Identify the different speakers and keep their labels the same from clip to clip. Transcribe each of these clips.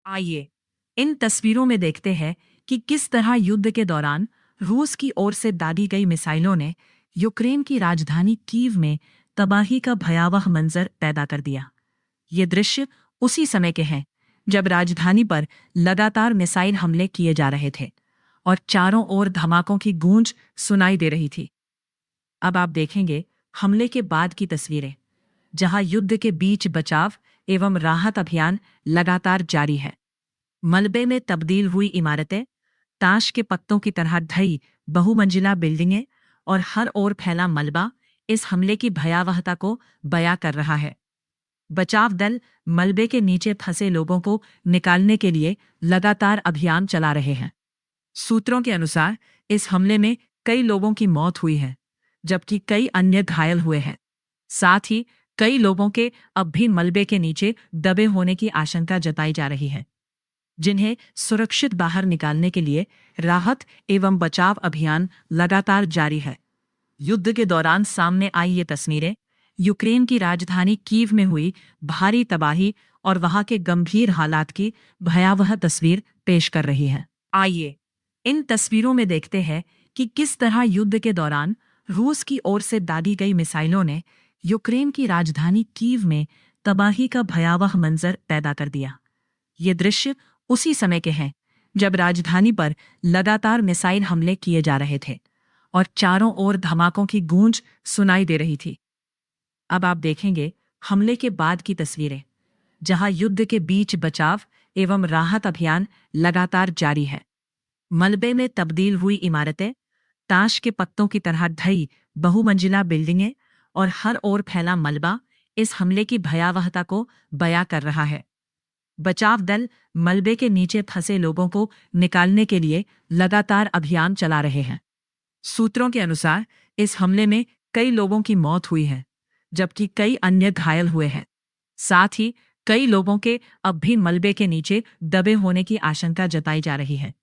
Speaker 1: आइए इन तस्वीरों में देखते हैं कि किस तरह युद्ध के दौरान रूस की ओर से दागी गई मिसाइलों ने यूक्रेन की राजधानी कीव में तबाही का भयावह मंजर पैदा कर दिया। ये दृश्य उसी समय के हैं जब राजधानी पर लगातार मिसाइल हमले किए जा रहे थे और चारों ओर धमाकों की गूंज सुनाई दे रही थी। अब आप देखेंगे हमले के बाद की तस्वीरें, जहां युद्ध के बीच बचाव एवं राहत अभियान लगातार जारी है। मलबे में तब्दील हुई इमारतें, ताश के पत्तों की तरह ढही बहुमंजिला बिल्डिंगें और हर ओर फैला मलबा इस हमले की भयावहता को बयां कर रहा है। बचाव दल मलबे के नीचे फंसे लोगों को निकालने के लिए लगातार अभियान चला रहे हैं। सूत्रों के अनुसार इस हमले में कई लोगों की मौत हुई है, जबकि कई अन्य घायल हुए हैं। साथ ही कई लोगों के अब भी मलबे के नीचे दबे होने की आशंका जताई जा रही है, जिन्हें सुरक्षित बाहर निकालने के लिए राहत एवं बचाव अभियान लगातार जारी है। युद्ध के दौरान सामने आई ये तस्वीरें यूक्रेन की राजधानी कीव में हुई भारी तबाही और वहां के गंभीर हालात की भयावह तस्वीर पेश कर रही हैं। आइए इन तस्वीरों में देखते हैं कि किस तरह युद्ध के दौरान रूस की ओर से दागी गई मिसाइलों ने यूक्रेन की राजधानी कीव में तबाही का भयावह मंजर पैदा कर दिया। ये दृश्य उसी समय के हैं जब राजधानी पर लगातार मिसाइल हमले किए जा रहे थे और चारों ओर धमाकों की गूंज सुनाई दे रही थी। अब आप देखेंगे हमले के बाद की तस्वीरें, जहां युद्ध के बीच बचाव एवं राहत अभियान लगातार जारी है। मलबे में तब्दील हुई इमारतें, ताश के पत्तों की तरह ढही बहुमंजिला बिल्डिंगें और हर ओर फैला मलबा इस हमले की भयावहता को बयां कर रहा है। बचाव दल मलबे के नीचे फंसे लोगों को निकालने के लिए लगातार अभियान चला रहे हैं। सूत्रों के अनुसार इस हमले में कई लोगों की मौत हुई है, जबकि कई अन्य घायल हुए हैं। साथ ही कई लोगों के अब भी मलबे के नीचे दबे होने की आशंका जताई जा रही है,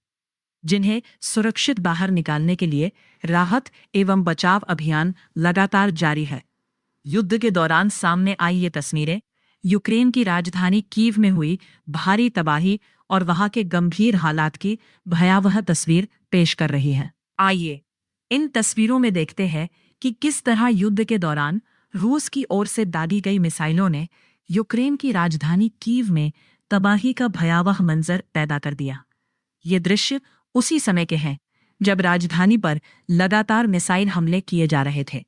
Speaker 1: जिन्हें सुरक्षित बाहर निकालने के लिए राहत एवं बचाव अभियान लगातार जारी है। युद्ध के दौरान सामने आई ये तस्वीरें यूक्रेन की राजधानी कीव में हुई भारी तबाही और वहां के गंभीर हालात की भयावह तस्वीर पेश कर रही हैं। आइए इन तस्वीरों में देखते हैं कि किस तरह युद्ध के दौरान रूस की ओर से दागी गई मिसाइलों ने यूक्रेन की राजधानी कीव में तबाही का भयावह मंजर पैदा कर दिया। ये दृश्य उसी समय के हैं जब राजधानी पर लगातार मिसाइल हमले किए जा रहे थे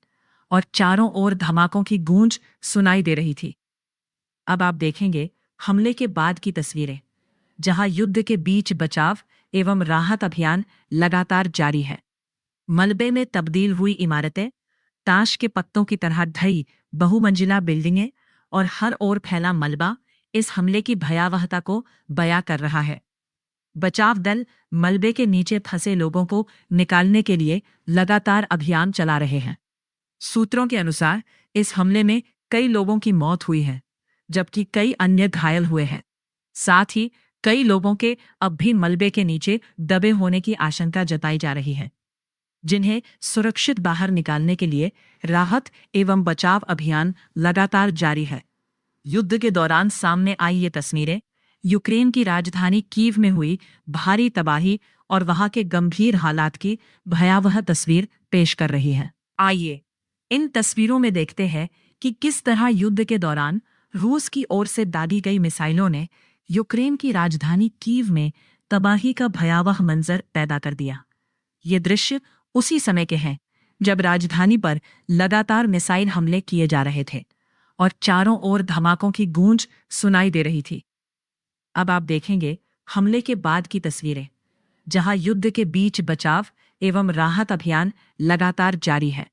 Speaker 1: और चारों ओर धमाकों की गूंज सुनाई दे रही थी। अब आप देखेंगे हमले के बाद की तस्वीरें, जहां युद्ध के बीच बचाव एवं राहत अभियान लगातार जारी है। मलबे में तब्दील हुई इमारतें, ताश के पत्तों की तरह ढही बहुमंजिला बिल्डिंगें और हर ओर फैला मलबा इस हमले की भयावहता को बयां कर रहा है। बचाव दल मलबे के नीचे फंसे लोगों को निकालने के लिए लगातार अभियान चला रहे हैं। सूत्रों के अनुसार इस हमले में कई लोगों की मौत हुई है, जबकि कई अन्य घायल हुए हैं। साथ ही कई लोगों के अब भी मलबे के नीचे दबे होने की आशंका जताई जा रही है, जिन्हें सुरक्षित बाहर निकालने के लिए राहत एवं बचाव अभियान लगातार जारी है। युद्ध के दौरान सामने आई ये तस्वीरें यूक्रेन की राजधानी कीव में हुई भारी तबाही और वहां के गंभीर हालात की भयावह तस्वीर पेश कर रही हैं। आइए इन तस्वीरों में देखते हैं कि किस तरह युद्ध के दौरान रूस की ओर से दागी गई मिसाइलों ने यूक्रेन की राजधानी कीव में तबाही का भयावह मंजर पैदा कर दिया। ये दृश्य उसी समय के हैं जब राजधानी पर लगातार मिसाइल हमले किए जा रहे थे और चारों ओर धमाकों की गूंज सुनाई दे रही थी। अब आप देखेंगे हमले के बाद की तस्वीरें, जहां युद्ध के बीच बचाव एवं राहत अभियान लगातार जारी है।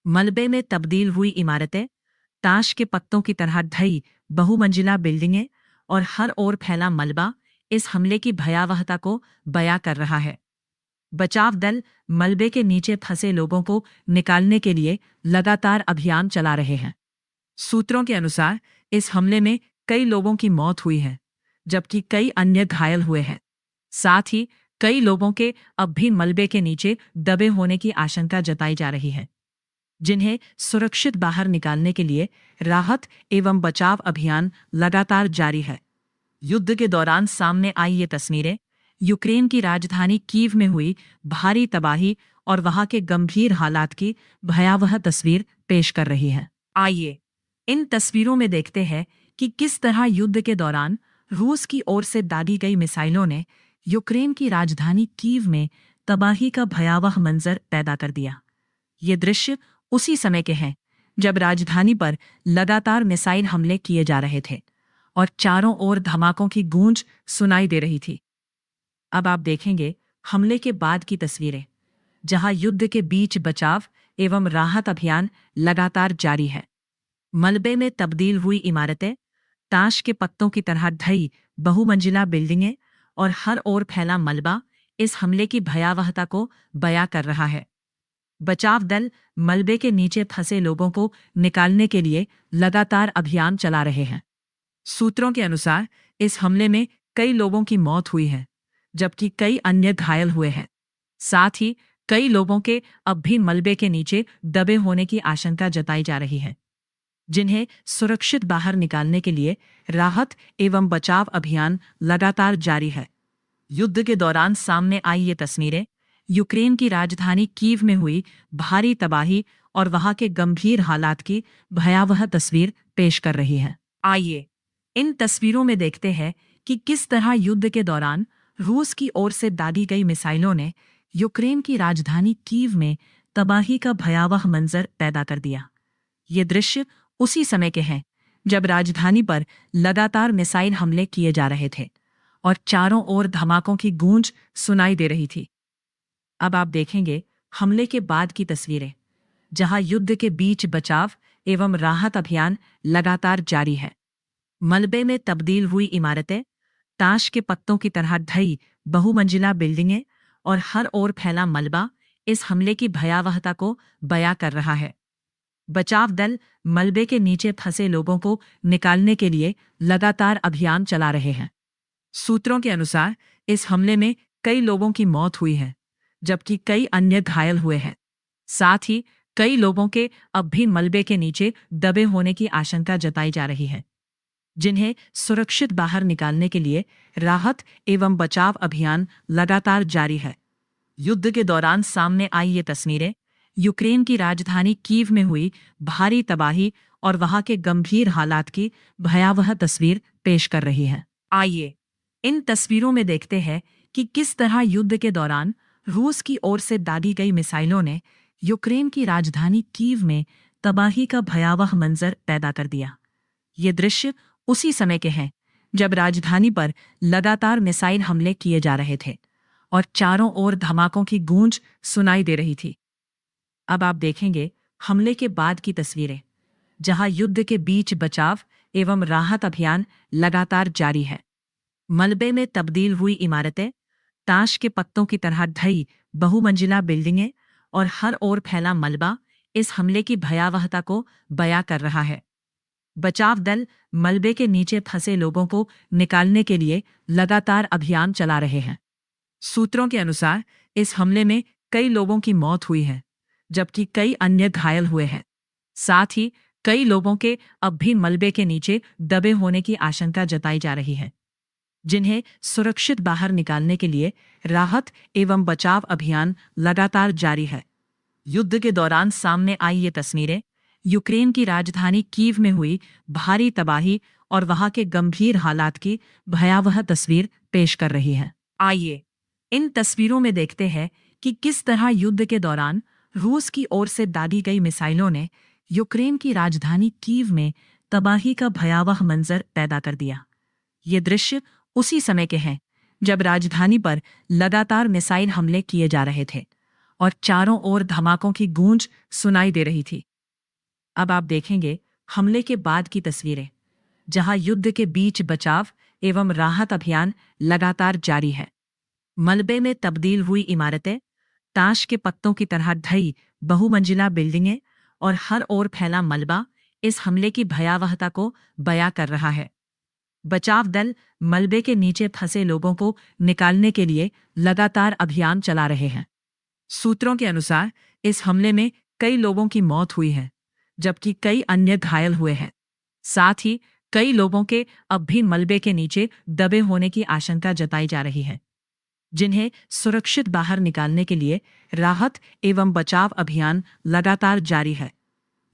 Speaker 1: मलबे में तब्दील हुई इमारतें, ताश के पत्तों की तरह ढही बहुमंजिला बिल्डिंगें और हर ओर फैला मलबा इस हमले की भयावहता को बयां कर रहा है। बचाव दल मलबे के नीचे फंसे लोगों को निकालने के लिए लगातार अभियान चला रहे हैं। सूत्रों के अनुसार इस हमले में कई लोगों की मौत हुई है, जबकि कई अन्य घायल हुए हैं। साथ ही कई लोगों के अब भी मलबे के नीचे दबे होने की आशंका जताई जा रही है, जिन्हें सुरक्षित बाहर निकालने के लिए राहत एवं बचाव अभियान लगातार जारी है। युद्ध के दौरान सामने आई ये तस्वीरें यूक्रेन की राजधानी कीव में हुई भारी तबाही और वहां के गंभीर हालात की भयावह तस्वीर पेश कर रही है। आइए इन तस्वीरों में देखते हैं कि किस तरह युद्ध के दौरान रूस की ओर से दागी गई मिसाइलों ने यूक्रेन की राजधानी कीव में तबाही का भयावह मंजर पैदा कर दिया। ये दृश्य उसी समय के हैं जब राजधानी पर लगातार मिसाइल हमले किए जा रहे थे और चारों ओर धमाकों की गूंज सुनाई दे रही थी। अब आप देखेंगे हमले के बाद की तस्वीरें, जहां युद्ध के बीच बचाव एवं राहत अभियान लगातार जारी है। मलबे में तब्दील हुई इमारतें, ताश के पत्तों की तरह ढही बहुमंजिला बिल्डिंगें और हर ओर फैला मलबा इस हमले की भयावहता को बयां कर रहा है। बचाव दल मलबे के नीचे फंसे लोगों को निकालने के लिए लगातार अभियान चला रहे हैं। सूत्रों के अनुसार इस हमले में कई लोगों की मौत हुई है, जबकि कई अन्य घायल हुए हैं। साथ ही कई लोगों के अब भी मलबे के नीचे दबे होने की आशंका जताई जा रही है, जिन्हें सुरक्षित बाहर निकालने के लिए राहत एवं बचाव अभियान लगातार जारी है। युद्ध के दौरान सामने आई ये तस्वीरें यूक्रेन की राजधानी कीव में हुई भारी तबाही और वहां के गंभीर हालात की भयावह तस्वीर पेश कर रही है। आइए इन तस्वीरों में देखते हैं कि किस तरह युद्ध के दौरान रूस की ओर से दागी गई मिसाइलों ने यूक्रेन की राजधानी कीव में तबाही का भयावह मंजर पैदा कर दिया। ये दृश्य उसी समय के हैं जब राजधानी पर लगातार मिसाइल हमले किए जा रहे थे और चारों ओर धमाकों की गूंज सुनाई दे रही थी। अब आप देखेंगे हमले के बाद की तस्वीरें, जहां युद्ध के बीच बचाव एवं राहत अभियान लगातार जारी है। मलबे में तब्दील हुई इमारतें, ताश के पत्तों की तरह ढही बहुमंजिला बिल्डिंगें और हर ओर फैला मलबा इस हमले की भयावहता को बयां कर रहा है। बचाव दल मलबे के नीचे फंसे लोगों को निकालने के लिए लगातार अभियान चला रहे हैं। सूत्रों के अनुसार इस हमले में कई लोगों की मौत हुई है, जबकि कई अन्य घायल हुए हैं। साथ ही कई लोगों के अब भी मलबे के नीचे दबे होने की आशंका जताई जा रही है, जिन्हें सुरक्षित बाहर निकालने के लिए राहत एवं बचाव अभियान लगातार जारी है। युद्ध के दौरान सामने आई ये तस्वीरें यूक्रेन की राजधानी कीव में हुई भारी तबाही और वहां के गंभीर हालात की भयावह तस्वीर पेश कर रही है। आइए इन तस्वीरों में देखते हैं कि किस तरह युद्ध के दौरान रूस की ओर से दागी गई मिसाइलों ने यूक्रेन की राजधानी कीव में तबाही का भयावह मंजर पैदा कर दिया। ये दृश्य उसी समय के हैं जब राजधानी पर लगातार मिसाइल हमले किए जा रहे थे और चारों ओर धमाकों की गूंज सुनाई दे रही थी। अब आप देखेंगे हमले के बाद की तस्वीरें, जहां युद्ध के बीच बचाव एवं राहत अभियान लगातार जारी है। मलबे में तब्दील हुई इमारतें, ताश के पत्तों की तरह ढही बहुमंजिला बिल्डिंगें और हर ओर फैला मलबा इस हमले की भयावहता को बयां कर रहा है। बचाव दल मलबे के नीचे फंसे लोगों को निकालने के लिए लगातार अभियान चला रहे हैं। सूत्रों के अनुसार इस हमले में कई लोगों की मौत हुई है, जबकि कई अन्य घायल हुए हैं। साथ ही कई लोगों के अब भी मलबे के नीचे दबे होने की आशंका जताई जा रही है, जिन्हें सुरक्षित बाहर निकालने के लिए राहत एवं बचाव अभियान लगातार जारी है। युद्ध के दौरान सामने आई ये तस्वीरें यूक्रेन की राजधानी कीव में हुई भारी तबाही और वहां के गंभीर हालात की भयावह तस्वीर पेश कर रही है। आइए इन तस्वीरों में देखते हैं कि किस तरह युद्ध के दौरान रूस की ओर से दागी गई मिसाइलों ने यूक्रेन की राजधानी कीव में तबाही का भयावह मंजर पैदा कर दिया। ये दृश्य उसी समय के हैं जब राजधानी पर लगातार मिसाइल हमले किए जा रहे थे और चारों ओर धमाकों की गूंज सुनाई दे रही थी। अब आप देखेंगे हमले के बाद की तस्वीरें, जहां युद्ध के बीच बचाव एवं राहत अभियान लगातार जारी है। मलबे में तब्दील हुई इमारतें, ताश के पत्तों की तरह ढही बहुमंजिला बिल्डिंगें और हर ओर फैला मलबा इस हमले की भयावहता को बयां कर रहा है। बचाव दल मलबे के नीचे फंसे लोगों को निकालने के लिए लगातार अभियान चला रहे हैं। सूत्रों के अनुसार इस हमले में कई लोगों की मौत हुई है, जबकि कई अन्य घायल हुए हैं। साथ ही कई लोगों के अब भी मलबे के नीचे दबे होने की आशंका जताई जा रही है, जिन्हें सुरक्षित बाहर निकालने के लिए राहत एवं बचाव अभियान लगातार जारी है।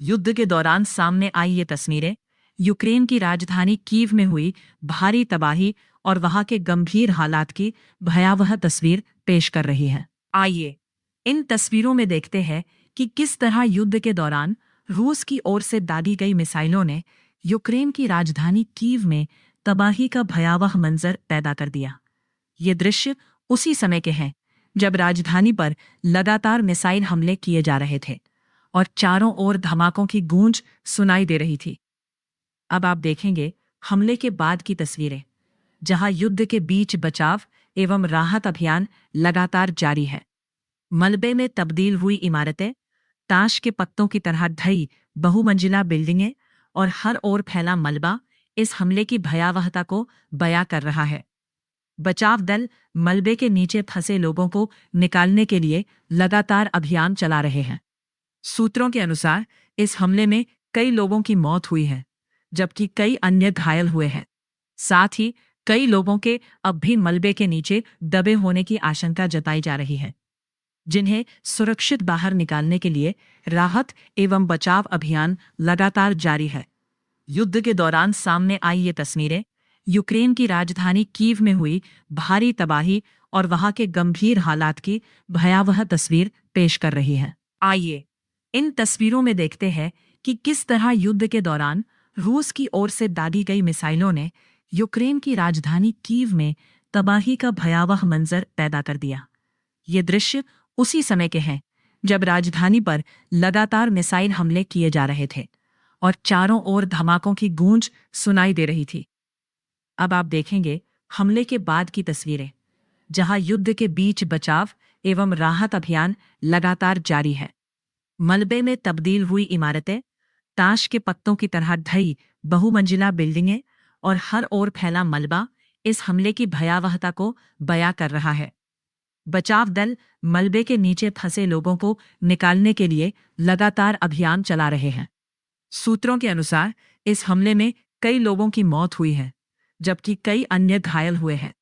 Speaker 1: युद्ध के दौरान सामने आई ये तस्वीरें यूक्रेन की राजधानी कीव में हुई भारी तबाही और वहां के गंभीर हालात की भयावह तस्वीर पेश कर रही हैं। आइए इन तस्वीरों में देखते हैं कि किस तरह युद्ध के दौरान रूस की ओर से दागी गई मिसाइलों ने यूक्रेन की राजधानी कीव में तबाही का भयावह मंजर पैदा कर दिया। ये दृश्य उसी समय के हैं जब राजधानी पर लगातार मिसाइल हमले किए जा रहे थे और चारों ओर धमाकों की गूंज सुनाई दे रही थी। अब आप देखेंगे हमले के बाद की तस्वीरें, जहां युद्ध के बीच बचाव एवं राहत अभियान लगातार जारी है। मलबे में तब्दील हुई इमारतें, ताश के पत्तों की तरह ढही बहुमंजिला बिल्डिंगें और हर ओर फैला मलबा इस हमले की भयावहता को बयां कर रहा है। बचाव दल मलबे के नीचे फंसे लोगों को निकालने के लिए लगातार अभियान चला रहे हैं। सूत्रों के अनुसार इस हमले में कई लोगों की मौत हुई है, जबकि कई अन्य घायल हुए हैं। साथ ही कई लोगों के अब भी मलबे के नीचे दबे होने की आशंका जताई जा रही है, जिन्हें सुरक्षित बाहर निकालने के लिए राहत एवं बचाव अभियान लगातार जारी है। युद्ध के दौरान सामने आई ये तस्वीरें यूक्रेन की राजधानी कीव में हुई भारी तबाही और वहां के गंभीर हालात की भयावह तस्वीर पेश कर रही हैं। आइए इन तस्वीरों में देखते हैं कि किस तरह युद्ध के दौरान रूस की ओर से दागी गई मिसाइलों ने यूक्रेन की राजधानी कीव में तबाही का भयावह मंजर पैदा कर दिया। ये दृश्य उसी समय के हैं जब राजधानी पर लगातार मिसाइल हमले किए जा रहे थे और चारों ओर धमाकों की गूंज सुनाई दे रही थी। अब आप देखेंगे हमले के बाद की तस्वीरें, जहां युद्ध के बीच बचाव एवं राहत अभियान लगातार जारी है। मलबे में तब्दील हुई इमारतें, ताश के पत्तों की तरह ढही बहुमंजिला बिल्डिंगें और हर ओर फैला मलबा इस हमले की भयावहता को बयां कर रहा है। बचाव दल मलबे के नीचे फंसे लोगों को निकालने के लिए लगातार अभियान चला रहे हैं। सूत्रों के अनुसार इस हमले में कई लोगों की मौत हुई है, जबकि कई अन्य घायल हुए हैं।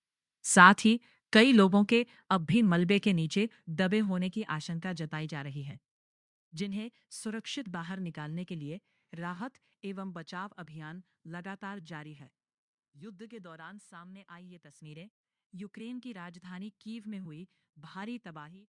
Speaker 1: साथ ही कई लोगों के अब भी मलबे के नीचे दबे होने की आशंका जताई जा रही है, जिन्हें सुरक्षित बाहर निकालने के लिए राहत एवं बचाव अभियान लगातार जारी है। युद्ध के दौरान सामने आई ये तस्वीरें यूक्रेन की राजधानी कीव में हुई भारी तबाही